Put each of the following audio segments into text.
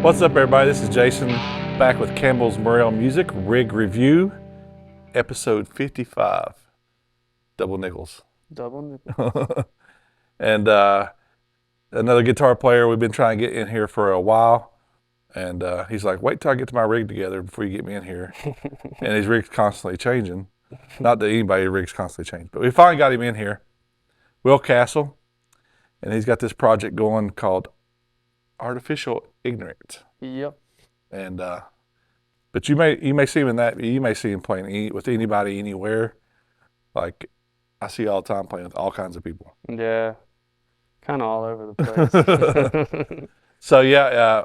What's up, everybody? This is Jason, back with Campbell's Morel Music Rig Review, episode 55. Double nickels. Double nickels. And another guitar player we've been trying to get in here for a while. And he's like, wait till I get to my rig together before you get me in here. And his rig's constantly changing. Not that anybody's rig's constantly changing, but we finally got him in here. Will Cassell. And he's got this project going called Artificial Ignorant. Yep. And but you may see him in that. You may see him playing with anybody, anywhere. Like I see all the time playing with all kinds of people. Yeah. Kind of all over the place. So yeah,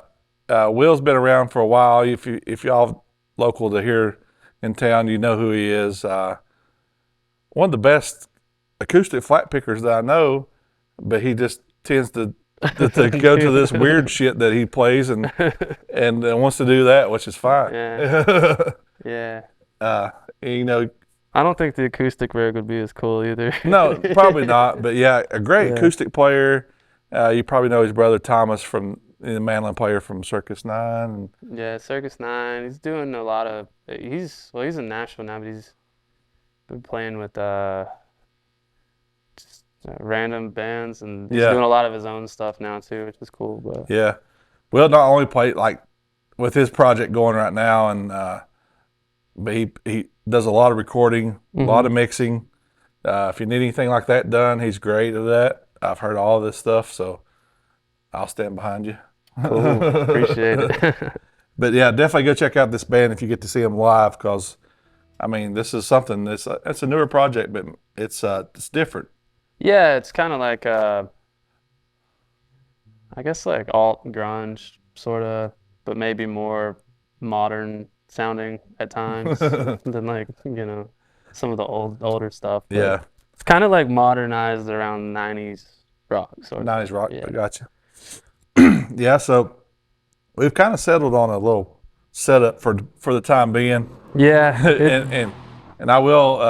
Will's been around for a while. If y'all local to here in town, you know who he is. One of the best acoustic flat pickers that I know, but he just tends to go to this weird shit that he plays and wants to do that, which is fine. Yeah. Yeah. You know, I don't think the acoustic rig would be as cool either. no, probably not. But yeah, a great acoustic player. You probably know his brother Thomas from the mandolin player from Circus 9. Yeah, Circus 9. He's doing a lot of. He's in Nashville now, but he's been playing with just random bands, and he's doing a lot of his own stuff now too, which is cool. But yeah, Will not only play like with his project going right now, and but he does a lot of recording, a lot of mixing. If you need anything like that done, he's great at that. I've heard all this stuff, so I'll stand behind you. Cool. Appreciate it. But yeah, definitely go check out this band if you get to see them live, because I mean, this is something it's a newer project, but it's different. Yeah, it's kind of like I guess like alt grunge sort of, but maybe more modern sounding at times than like, some of the older stuff. But Yeah. it's kind of like modernized around 90s rock. Sort of. 90s rock, Yeah. I gotcha. Yeah, so we've kind of settled on a little setup for the time being. Yeah. And I will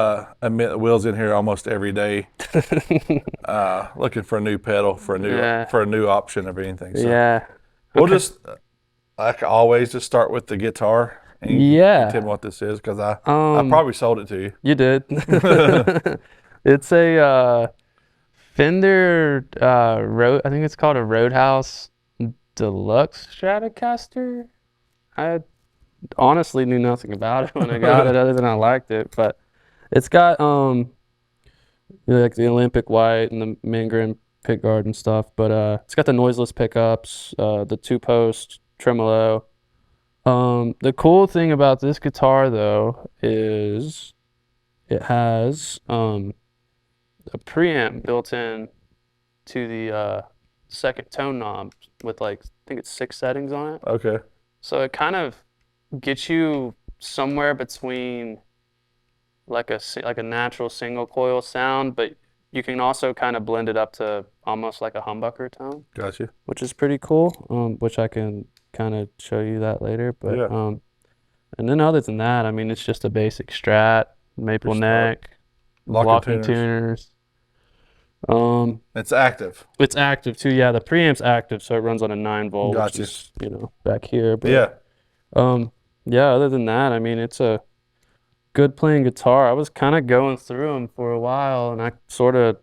admit that Will's in here almost every day, looking for a new pedal, for a new option of anything. So yeah. we'll just, like always, just start with the guitar. And you tell me what this is, because I probably sold it to you. You did. It's a Fender I think it's called a Roadhouse Deluxe Stratocaster. I honestly knew nothing about it when I got it, other than I liked it. But it's got like the Olympic white and the Mangrin pickguard and stuff. But it's got the noiseless pickups, the 2-post tremolo. The cool thing about this guitar though is it has a preamp built in to the second tone knob with like, I think it's 6 settings on it. Okay. So it kind of gets you somewhere between like a natural single coil sound, but you can also kind of blend it up to almost like a humbucker tone. Gotcha. Which is pretty cool, which I can kind of show you that later. But and then other than that, I mean, it's just a basic Strat, maple neck, locking tuners. It's active. It's active too. Yeah, the preamp's active, so it runs on a 9-volt, Gotcha. which is, back here. But, yeah. Other than that, I mean, it's a good playing guitar. I was kind of going through them for a while, and I sort of,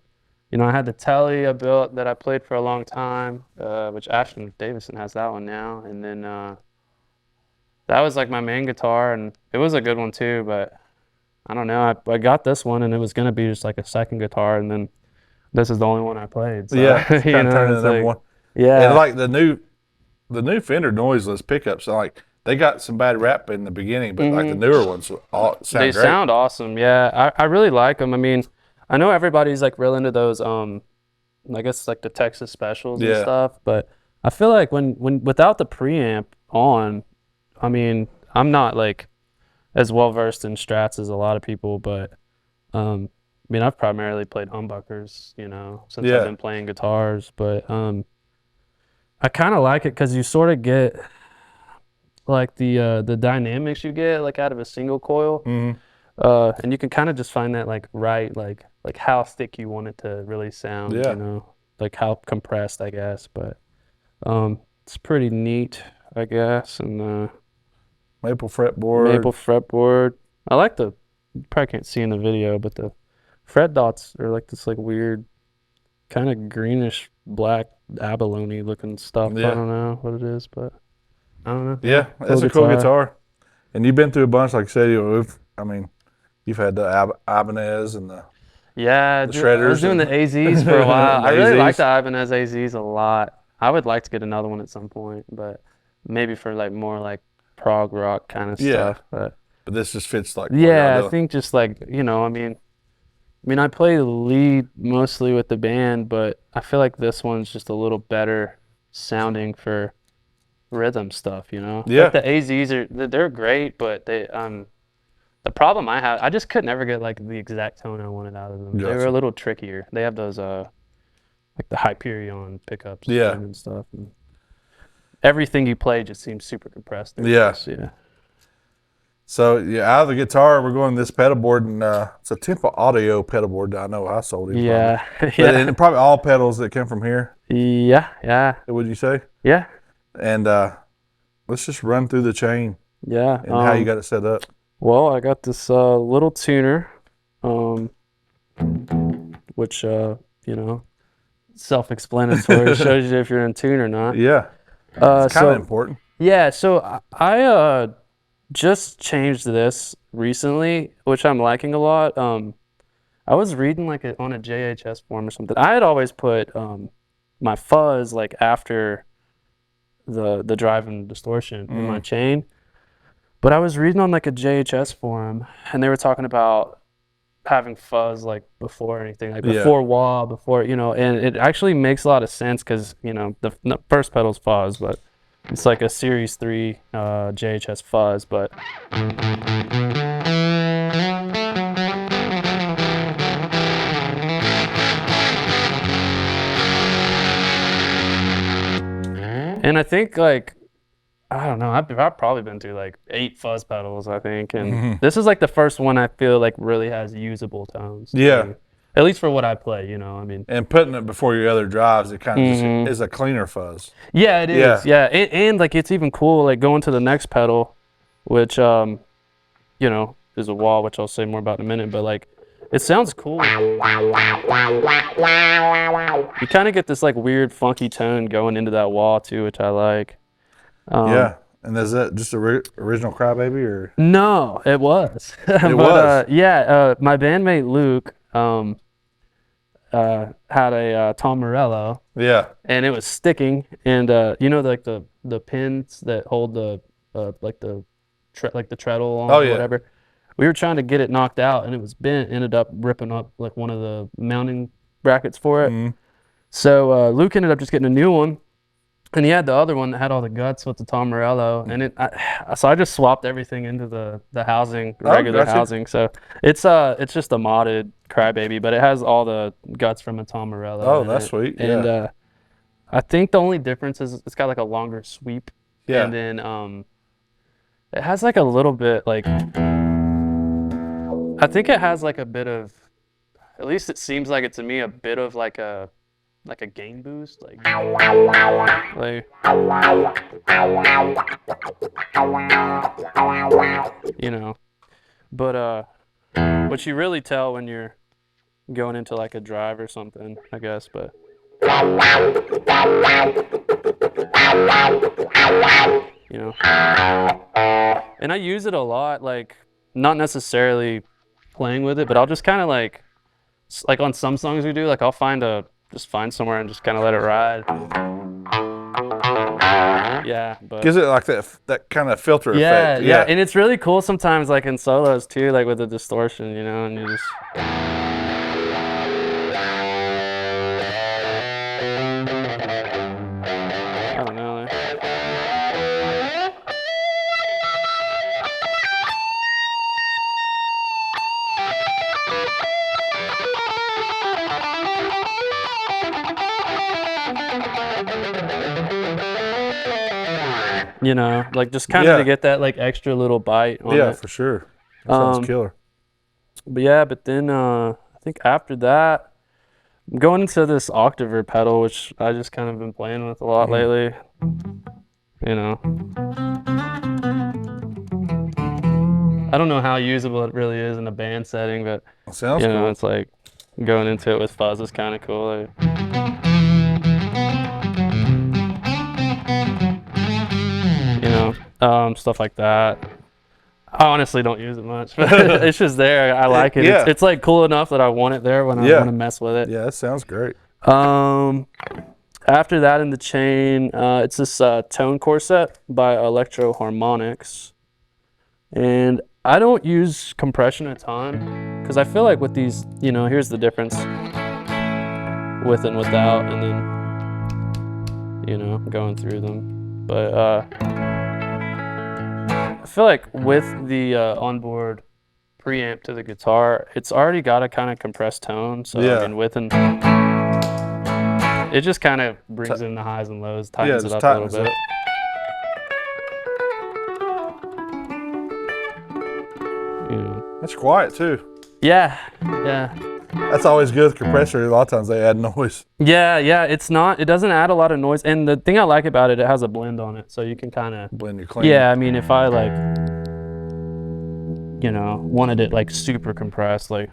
I had the Telly I built that I played for a long time, which Ashton Davison has that one now, and then that was like my main guitar, and it was a good one too. But I don't know. I got this one, and it was gonna be just like a second guitar, and then this is the only one I played. So, yeah, it's kind of turning into number one. Yeah, and like the new Fender noiseless pickups, like they got some bad rap in the beginning, but like the newer ones sound great. Sound awesome. Yeah, I really like them. I mean, I know everybody's like real into those I guess like the Texas specials and stuff, but I feel like when without the preamp on, I mean, I'm not like as well versed in Strats as a lot of people, but I mean, I've primarily played humbuckers, since I've been playing guitars, but I kind of like it because you sort of get like the dynamics you get like out of a single coil. And you can kind of just find that like how thick you want it to really sound, like how compressed, I guess. But it's pretty neat. I guess, and Maple fretboard. maple fretboard. I like the, you probably can't see in the video, but the fret dots are like this like weird kind of greenish black abalone looking stuff. Yeah. I don't know what it is, but I don't know. Yeah, it's a cool guitar. And you've been through a bunch, like I said. You've had the Ibanez and the Yeah, the dude, I was shredders doing and the AZs for a while. the I really like AZs. the Ibanez AZs a lot. I would like to get another one at some point, but maybe for like more like prog rock kind of Yeah. stuff. But But this just fits like what yeah, y'all I doing. think just like, I mean, I play the lead mostly with the band, but I feel like this one's just a little better sounding for rhythm stuff, Yeah. Like the AZs they're great, but the problem I have, I just could never get like the exact tone I wanted out of them. They were Gotcha. a little trickier. They have those like the Hyperion pickups Yeah. and stuff. And everything you play just seems super compressed. Yeah. Yeah. So yeah, out of the guitar, we're going this pedal board, and it's a Temple Audio pedal board that I know I sold him. Yeah. Probably. But, Yeah. and probably all pedals that come from here. Yeah. Yeah. Would you say? Yeah. And let's just run through the chain Yeah. and how you got it set up. Well, I got this little tuner, which self-explanatory, shows you if you're in tune or not. Yeah, it's kind So of important. yeah, so I just changed this recently, which I'm liking a lot. I was reading like on a JHS forum or something. I had always put my fuzz like after the drive and distortion in my chain. But I was reading on like a JHS forum, and they were talking about having fuzz like before anything, like before wah, before, and it actually makes a lot of sense because, the first pedal's fuzz, but it's like a Series 3 JHS fuzz, but and I think like, I don't know, I've probably been through like 8 fuzz pedals, I think, and this is like the first one I feel like really has usable tones. Yeah. At least for what I play, I mean. And putting it before your other drives, it kind of just is a cleaner fuzz. Yeah, it is. Yeah, and like it's even cool like going to the next pedal, which is a wah, which I'll say more about in a minute, but like it sounds cool. You kind of get this like weird funky tone going into that wah too, which I like. Yeah. And is that just original Crybaby or? No, it was. It was. My bandmate Luke had a Tom Morello. Yeah. And it was sticking, and like the pins that hold the like the treadle on or whatever. We were trying to get it knocked out, and it was bent. Ended up ripping up like one of the mounting brackets for it. So Luke ended up just getting a new one, and he had the other one that had all the guts with the Tom Morello, and so I just swapped everything into the housing, regular housing. So it's just a modded Crybaby, but it has all the guts from a Tom Morello. Oh, that's sweet. Yeah. And I think the only difference is it's got like a longer sweep. Yeah. And then it has like a little bit like, I think it has like a bit of, at least it seems like it to me, a bit of like a gain boost, like but what you really tell when you're going into like a drive or something, I guess, but and I use it a lot, like not necessarily playing with it, but I'll just kind of like on some songs we do, like I'll find somewhere and just kind of let it ride. Yeah, but gives it like that kind of filter yeah, effect. yeah, and it's really cool sometimes, like in solos too, like with the distortion, and you just. I don't know. Like just kind of to get that like extra little bite on it. For sure. That sounds killer. But then I think after that, I'm going into this Octaver pedal, which I just kind of been playing with a lot lately. you know. I don't know how usable it really is in a band setting, but Sounds you know, cool. it's like going into it with fuzz is kind of cool. Like, you know, stuff like that. I honestly don't use it much, but it's just there. I like it. Yeah. It's like cool enough that I want it there when I Yeah. want to mess with it. Yeah, that sounds great. After that in the chain, it's this Tone Corset by Electro Harmonics. And I don't use compression a ton because I feel like with these, you know, here's the difference with and without, and then, you know, going through them. But I feel like with the onboard preamp to the guitar, it's already got a kind of compressed tone. So Yeah. I mean, with and it just kind of brings in the highs and lows, tightens it just up a little tightens bit. it. You know. That's quiet too. Yeah. That's always good with compressor. A lot of times they add noise. Yeah, it doesn't add a lot of noise. And the thing I like about it, it has a blend on it. So you can kind of Blend your clean. Yeah, I mean, if I like, you know, wanted it like super compressed, like.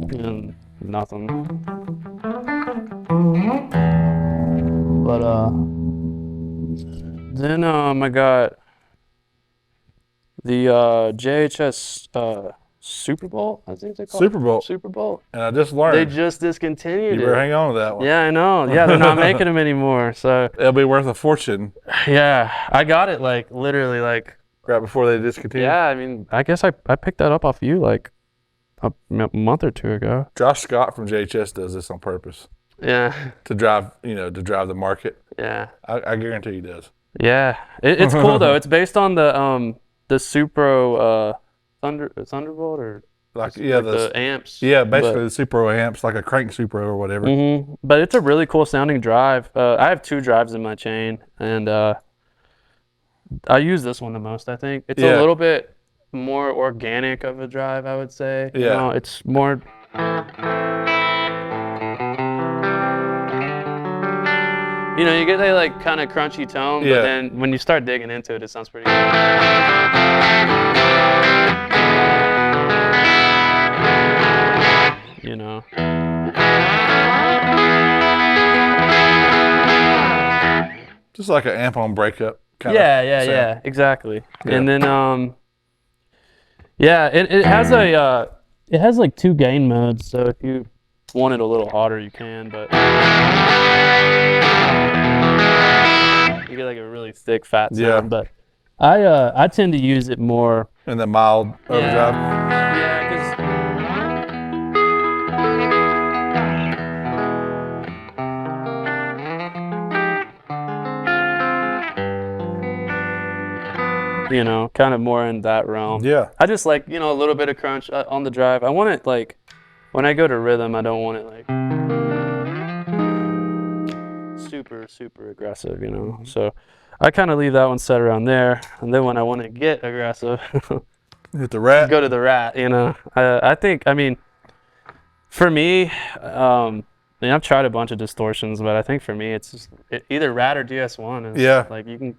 And nothing. But then I got the JHS Super Bowl, I think they call Super it. Bowl. Super Bowl. And I just learned. They just discontinued You it. better hang on to that one. Yeah, I know. Yeah, they're not making them anymore. So It'll be worth a fortune yeah, I got it like literally like. right before they discontinue. Yeah, I mean, I guess I picked that up off you like a month or two ago. Josh Scott from JHS does this on purpose Yeah, to drive the market. yeah, I guarantee he does. yeah. It's cool though. It's based on the Supro Thunderbolt or Like the amps. Yeah, basically the Supro amps, like a crank Supro or whatever. But it's a really cool sounding drive. I have 2 drives in my chain, and I use this one the most. I think it's a little bit more organic of a drive, I would say. Yeah. You know, it's more. You know, you get that like kind of crunchy tone, but then when you start digging into it, it sounds pretty good. You know. Just like an amp on breakup kind of sound. Yeah, exactly. Yeah. And then it has a it has like 2 gain modes, so if you want it a little hotter you can, but you get like a really thick fat sound. Yeah. But I tend to use it more And the mild overdrive. Yeah, because you know, kind of more in that realm. Yeah. I just like, you know, a little bit of crunch on the drive. I want it like, when I go to rhythm, I don't want it like super aggressive, you know. So I kind of leave that one set around there. And then when I want to get aggressive, Hit the rat. go to the rat, you know. I think, I mean, for me, I mean, I've tried a bunch of distortions, but I think for me, it's just either rat or DS1. It's Yeah. Like you can.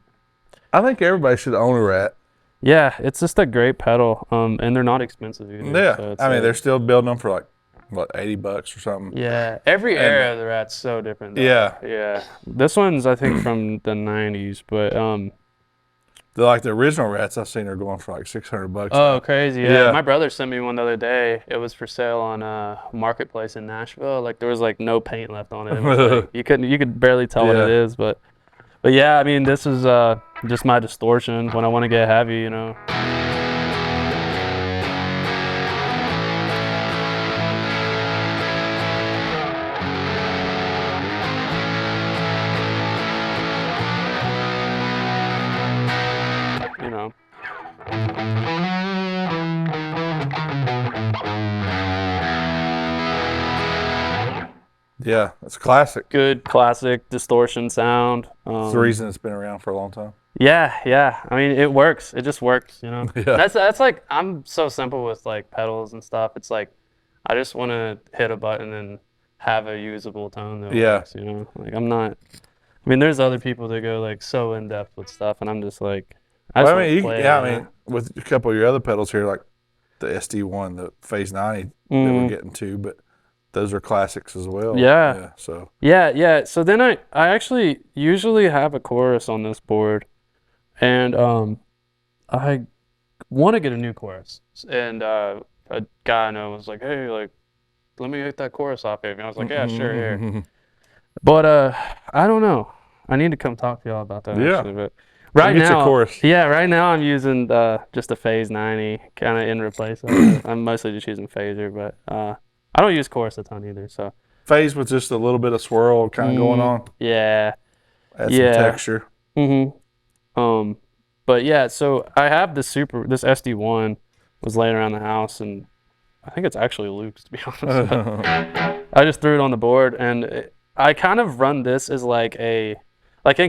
I think everybody should own a rat. Yeah, it's just a great pedal, and they're not expensive either. Yeah. So it's I mean, like- they're still building them for like, what, $80 or something. Yeah, every era of the rat's so different. Though. Yeah. This one's I think from the '90s, but The original rats I've seen are going for like $600. oh, crazy! Yeah. Yeah. My brother sent me one the other day. It was for sale on Marketplace in Nashville. Like there was like no paint left on it. It was, like, you could barely tell what it is, but yeah, I mean, this is just my distortion when I want to get heavy, you know. You know. Yeah, it's classic. Good classic distortion sound. It's the reason it's been around for a long time. Yeah. I mean, it works. It just works, you know. Yeah. That's like I'm so simple with like pedals and stuff. It's like I just want to hit a button and have a usable tone that Yeah. works, you know? Like I'm not. I mean, there's other people that go like so in depth with stuff, and I'm just like, I just Well, I want mean, to play. yeah, You I know? mean, with a couple of your other pedals here, like the SD1, the Phase 90 that we're getting to, but those are classics as well. Yeah. Yeah. So. Yeah. So then I actually usually have a chorus on this board, and I want to get a new chorus, and a guy I know was like, hey, like, let me hit that chorus off of you. And I was like, yeah, sure, here. But I don't know. I need to come talk to y'all about that Yeah. actually. But right Get your now, chorus. yeah, right now I'm using just a Phase 90 kind of in replace of it. I'm mostly just using phaser, but I don't use chorus a ton either. So Phase with just a little bit of swirl kind of going on. yeah, Add some texture. But yeah, so I have this SD1 was laying around the house, and I think it's actually Luke's, to be honest. I just threw it on the board, and I kind of run this as like in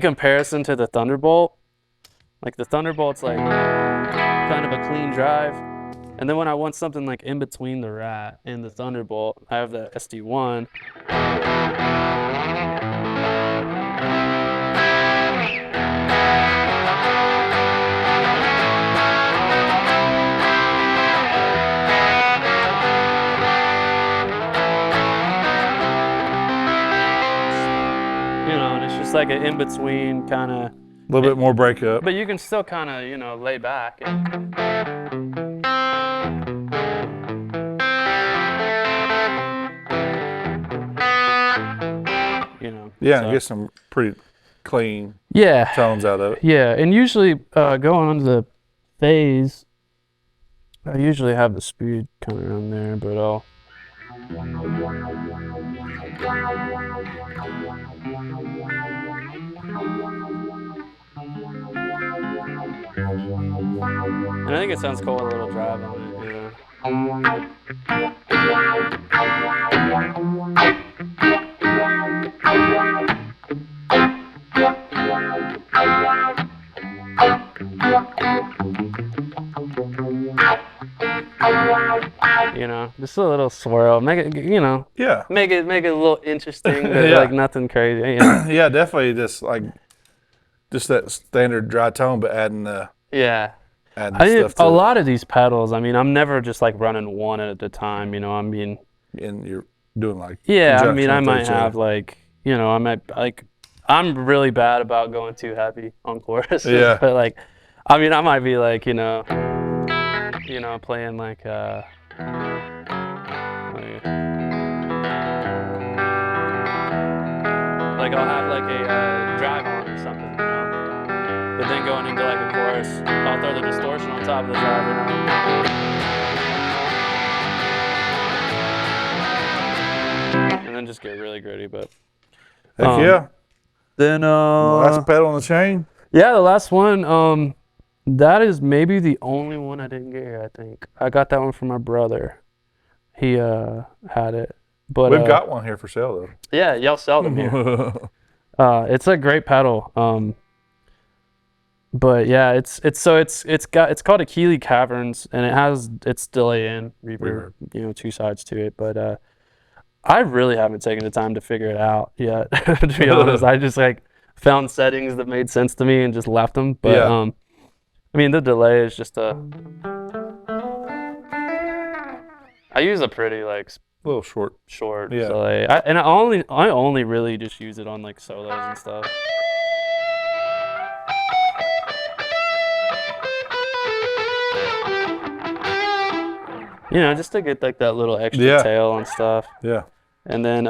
comparison to the Thunderbolt. Like the Thunderbolt's like kind of a clean drive, and then when I want something like in between the Rat and the Thunderbolt, I have the SD1. It's like an in-between kind of. A little bit more breakup. But you can still kind of, lay back. And, Yeah, and get some pretty clean tones out of it. Yeah, and usually going on to the phase, I usually have the speed kind of around there, but I'll. And I think it sounds cool with a little drive on it, just a little swirl, make it, Yeah. make it a little interesting, but like nothing crazy. Yeah, definitely just that standard dry tone, but adding stuff to a lot of these pedals. I mean, I'm never just like running one at a time. I mean, and you're doing like I mean, I might have like I might like I'm really bad about going too heavy on choruses. Yeah. But like, I mean, I might be like playing like like I'll have like a drive on or something, but then going into like a chorus, I'll throw the distortion on top of the drive, and then just get really gritty. But heck yeah. Then last pedal on the chain. Yeah, the last one. That is maybe the only one I didn't get here. I think I got that one from my brother. He had it. But we've got one here for sale though. Yeah, y'all sell them here. It's a great pedal. But yeah, it's called a Keeley Caverns, and it has its delay in reverb, two sides to it. But I really haven't taken the time to figure it out yet. To be honest, I just like found settings that made sense to me and just left them. But I mean, the delay is just I use a pretty like. A little short. Yeah. So I only really just use it on like solos and stuff. Just to get like that little extra tail and stuff. Yeah. And then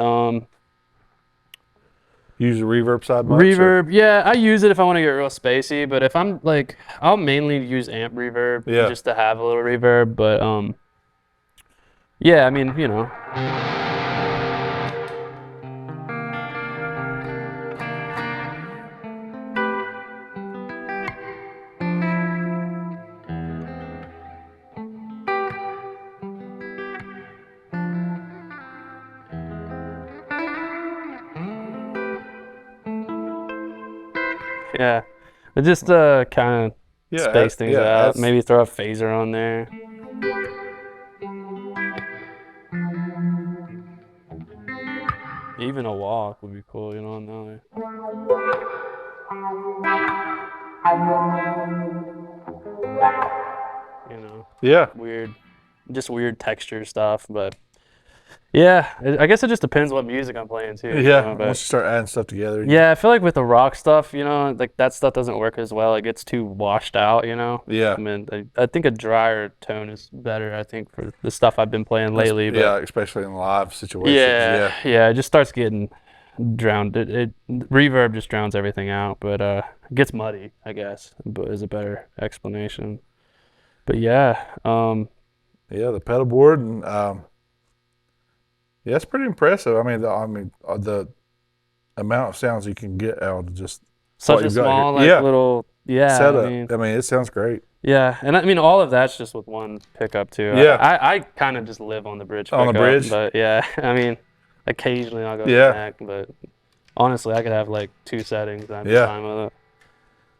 use the reverb side much? Reverb, yeah, I use it if I want to get real spacey, but if I'm like, I'll mainly use amp reverb just to have a little reverb, but yeah, I mean, yeah, but just kind of space things out. Maybe throw a phaser on there. Even a walk would be cool, you know. Now, you know, Yeah. just weird texture stuff. But yeah, I guess it just depends what music I'm playing too. You Yeah. know, but Once you start adding stuff together. yeah, I feel like with the rock stuff, you know, like that stuff doesn't work as well. It gets too washed out, you know. Yeah. I mean, I think a drier tone is better. I think for the stuff I've been playing lately. Yeah, But especially in live situations. yeah, Yeah. yeah, it just starts getting drowned. Reverb just drowns everything out, but it gets muddy, I guess, but is a better explanation. But yeah, Yeah, the pedal board and yeah, it's pretty impressive. I mean, the amount of sounds you can get out of just such what a you've got here. small like Yeah. little setup. I mean, it sounds great. yeah, and I mean all of that's just with one pickup too. Yeah. I kind of just live on the bridge On the pickup, bridge? but yeah, I mean occasionally I'll go to Yeah. the neck, but honestly I could have like 2 settings. I'm Yeah. fine with it.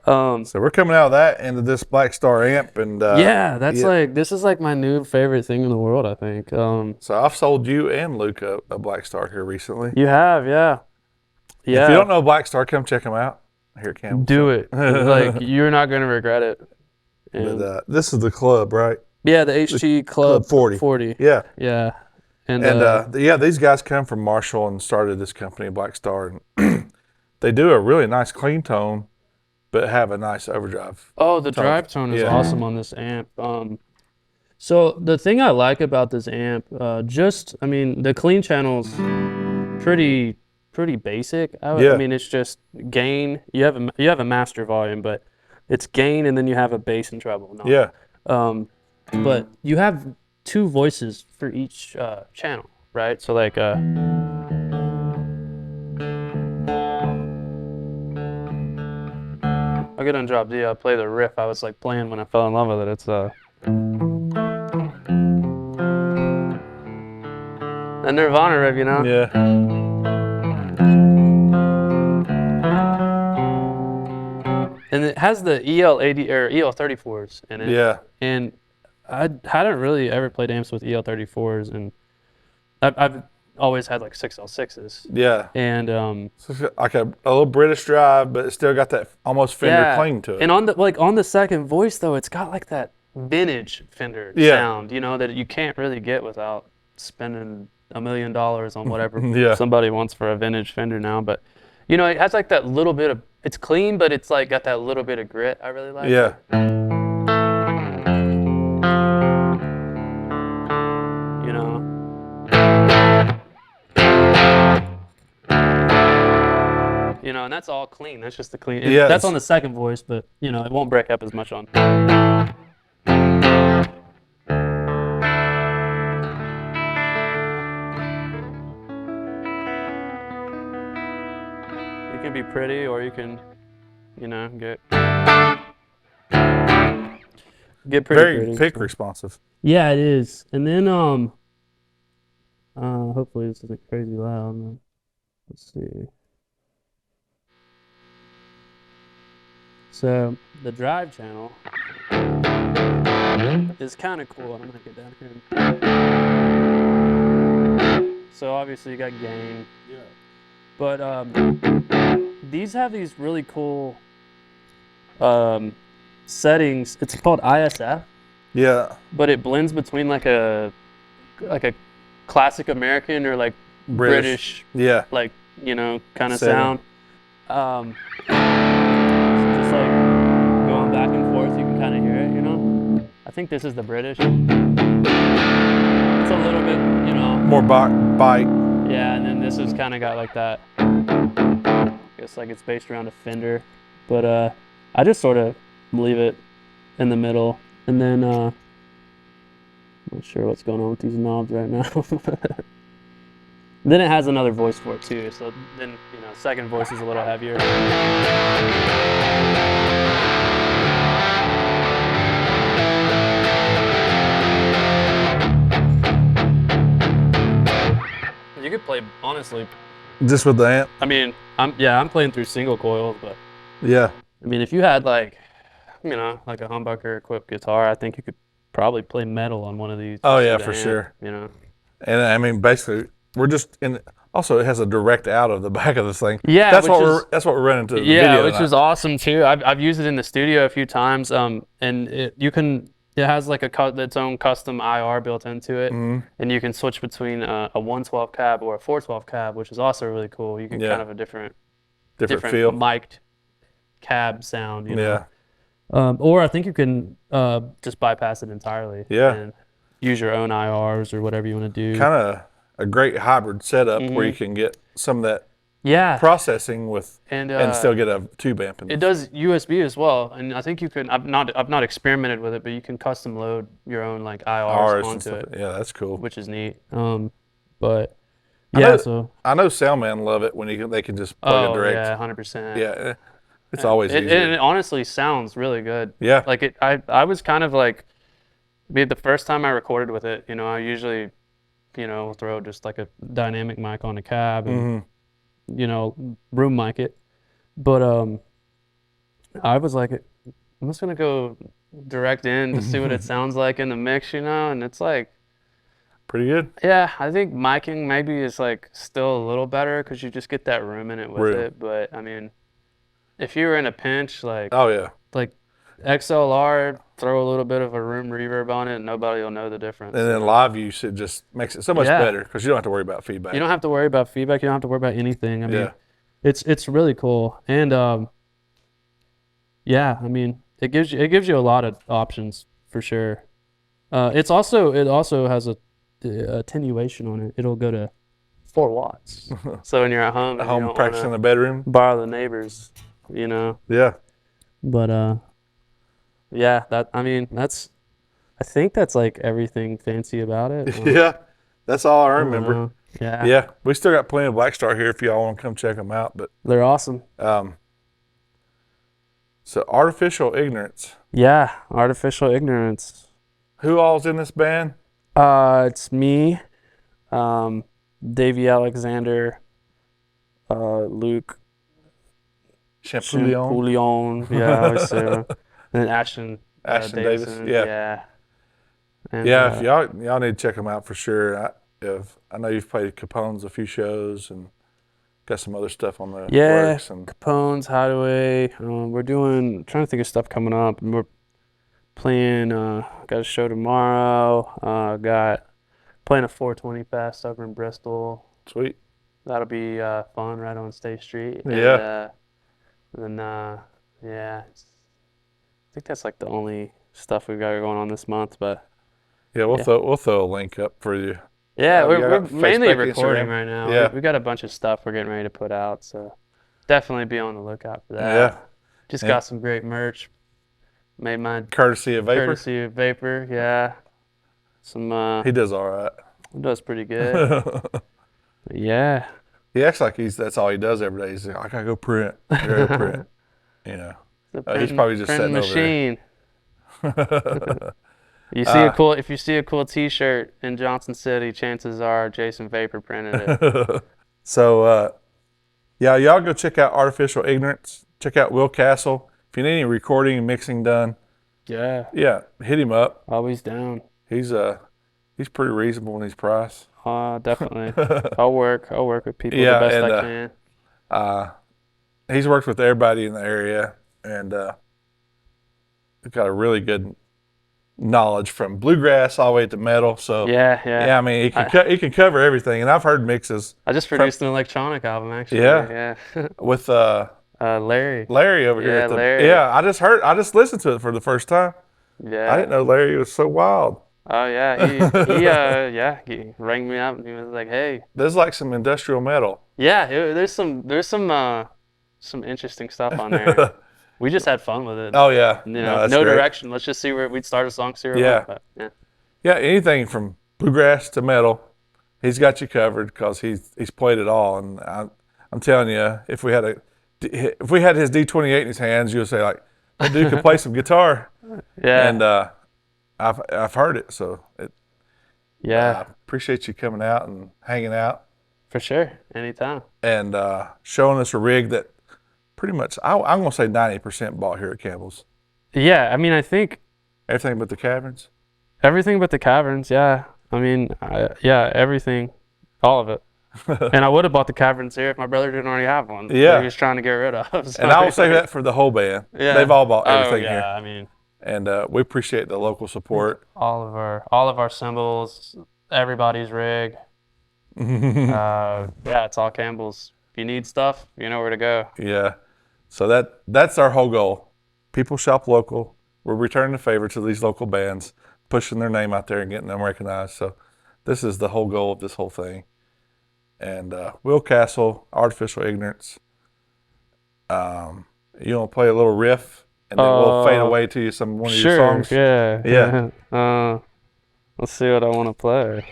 So we're coming out of that into this Blackstar amp, and Yeah, that's like this is like my new favorite thing in the world, I think. so I've sold you and Luke a Blackstar here recently. You have, yeah. Yeah. If you don't know Blackstar, come check them out here at Campbell. Do it. Like you're not gonna regret it. And But this is the club, right? yeah, the HG Club 40. 40. Yeah. Yeah. And yeah, these guys come from Marshall and started this company, Blackstar, and they do a really nice clean tone, but have a nice overdrive. oh, the drive tone is awesome on this amp. So the thing I like about this amp, I mean, the clean channel's pretty basic. I mean, it's just gain. You have a master volume, but it's gain, and then you have a bass and treble. No. Yeah. But you have 2 voices for each channel, right? So like I'll get on drop D, I'll play the riff I was like playing when I fell in love with it. It's a Nirvana riff, you know? Yeah. And it has the EL80 or EL34s in it. Yeah. And I hadn't really ever played amps with EL34s, and I've always had like 6L6s. Yeah. And So it's like a little British drive, but it's still got that almost Fender clean to it. And on the second voice though, it's got like that vintage Fender sound, you know, that you can't really get without spending $1 million on whatever somebody wants for a vintage Fender now. But you know, it has like that little bit of, it's clean, but it's like got that little bit of grit I really like. Yeah. You know. You know, and that's all clean. That's just the clean. Yeah, that's on the second voice, but you know, it won't break up as much on. You can be pretty, or you can, you know, get pretty. Very pick responsive. Yeah, it is. And then hopefully this isn't crazy loud. Let's see. So the drive channel is kind of cool. I'm gonna get down here. So obviously you got gain. Yeah. But these have these really cool settings. It's called ISF. Yeah. But it blends between like a classic American or like British yeah, like, you know, kind of Setting. sound. So just like going back and forth, you can kind of hear it, you know. I think this is the British. It's a little bit, you know, more bite. yeah, and then this has kind of got like that. I guess like it's based around a Fender, but I just sort of leave it in the middle, and then I'm not sure what's going on with these knobs right now. Then it has another voice for it too, so then, you know, second voice is a little heavier. You could play, honestly. Just with the amp. I mean, I'm playing through single coils, but Yeah. I mean, if you had like, you know, like a humbucker equipped guitar, I think you could probably play metal on one of these. Oh yeah, for sure. You know. And I mean, basically, we're just in Also, it has a direct out of the back of this thing. Yeah, That's what we're running into the video which tonight. is awesome too. I've used it in the studio a few times. And it has like its own custom IR built into it, and you can switch between a 112 cab or a 412 cab, which is also really cool. You can kind of a different feel, mic'd cab sound, you know. Yeah. Or I think you can just bypass it entirely. Yeah. And use your own IRs or whatever you want to do. Kind of a great hybrid setup where you can get some of that processing with and still get a tube amp. It does USB as well, and I think you can. I've not experimented with it, but you can custom load your own like IRs onto it. Yeah, that's cool. Which is neat. But yeah, I know Soundman love it when they can just plug it direct. Yeah, 100%. Yeah, it's always easy. And it honestly sounds really good. Yeah. Like I was kind of like, the first time I recorded with it, you know, I usually, you know, throw just like a dynamic mic on the cab and, you know, room mic it. But I was like, I'm just going to go direct in to see what it sounds like in the mix, you know, and it's like, pretty good. Yeah, I think miking maybe is like still a little better because you just get that room in it with it. But I mean, if you were in a pinch, like, like XLR, throw a little bit of a room reverb on it, and nobody will know the difference. And then live use, it just makes it so much better because you don't have to worry about feedback. You don't have to worry about feedback. You don't have to worry about anything. I mean, it's really cool. And yeah, I mean, it gives you a lot of options for sure. It also has a attenuation on it. It'll go to 4 watts. So when you're at home, practicing in the bedroom, borrow the neighbors, you know. Yeah. But yeah, I think that's like everything fancy about it. Yeah, that's all I remember. Yeah, we still got plenty of Blackstar here if y'all want to come check them out. But they're awesome. So Artificial Ignorance. Yeah, Artificial Ignorance. Who all's in this band? It's me, Davey Alexander, Luke Champollion. Yeah, and Ashton Davis. Yeah. And, if y'all need to check them out for sure. I know you've played Capone's a few shows and got some other stuff on the works. And Capone's, Hideaway. We're trying to think of stuff coming up. And we're playing. Got a show tomorrow. Playing a 420 Fest over in Bristol. Sweet. That'll be fun right on State Street. And then I think that's like the only stuff we've got going on this month. But we'll throw a link up for you. Yeah, we're mainly recording right now. Yeah. We got a bunch of stuff we're getting ready to put out, so definitely be on the lookout for that. Yeah. Just got some great merch. Made mine courtesy of Vapor, yeah. Some he does all right. He does pretty good. Yeah. He acts like that's all he does every day. He's like, I gotta go print. You know. He's probably just sitting machine. Over there. If you see a cool T-shirt in Johnson City, chances are Jason Vapor printed it. So, y'all go check out Artificial Ignorance. Check out Will Cassell. If you need any recording and mixing done, hit him up. Always down. He's pretty reasonable in his price. Definitely. I'll work with people the best I can. He's worked with everybody in the area, and he's got a really good knowledge from bluegrass all the way to metal. So yeah. I mean, he can cover everything. And I've heard mixes. I just produced an electronic album actually. Yeah. With Larry over here. Larry. Yeah, I just listened to it for the first time. Yeah. I didn't know Larry was so wild. Oh yeah, he rang me up and he was like, "Hey, there's like some industrial metal." Yeah, there's some interesting stuff on there. We just had fun with it. Oh yeah, you know, no direction. Let's just see where we'd start a song. See where yeah. Anything from bluegrass to metal, he's got you covered because he's played it all. And I'm telling you, if we had his D28 in his hands, you would say like, that dude could play some guitar. Yeah. And I've heard it, so I appreciate you coming out and hanging out. For sure, anytime. And showing us a rig that pretty much, I'm going to say 90% bought here at Campbell's. Yeah, I mean, I think... Everything but the caverns? Everything but the caverns, yeah. I mean, everything, all of it. And I would have bought the caverns here if my brother didn't already have one. Yeah. That he was trying to get rid of. So, And I will say that for the whole band. Yeah. They've all bought Oh everything yeah, here. I mean, And we appreciate the local support. all of our cymbals, everybody's rig. Yeah, it's all Campbell's. If you need stuff, you know where to go. Yeah. So that's our whole goal. People shop local. We're returning the favor to these local bands, pushing their name out there and getting them recognized. So this is the whole goal of this whole thing. And Will Cassell, Artificial Ignorance. You want to play a little riff, and then we'll fade away to you one of your songs? Sure, Yeah. Let's see what I want to play.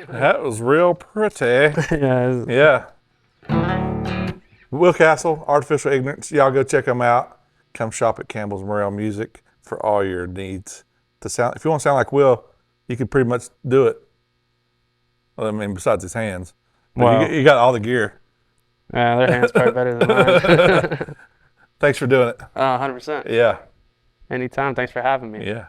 That was real pretty. Yeah. Yeah. Will Cassell, Artificial Ignorance. Y'all go check them out. Come shop at Campbell's Morale Music for all your needs. If you want to sound like Will, you could pretty much do it. Well, I mean, besides his hands. But Wow. you got all the gear. Yeah, their hand's probably better than mine. Thanks for doing it. 100%. Yeah. Anytime. Thanks for having me. Yeah.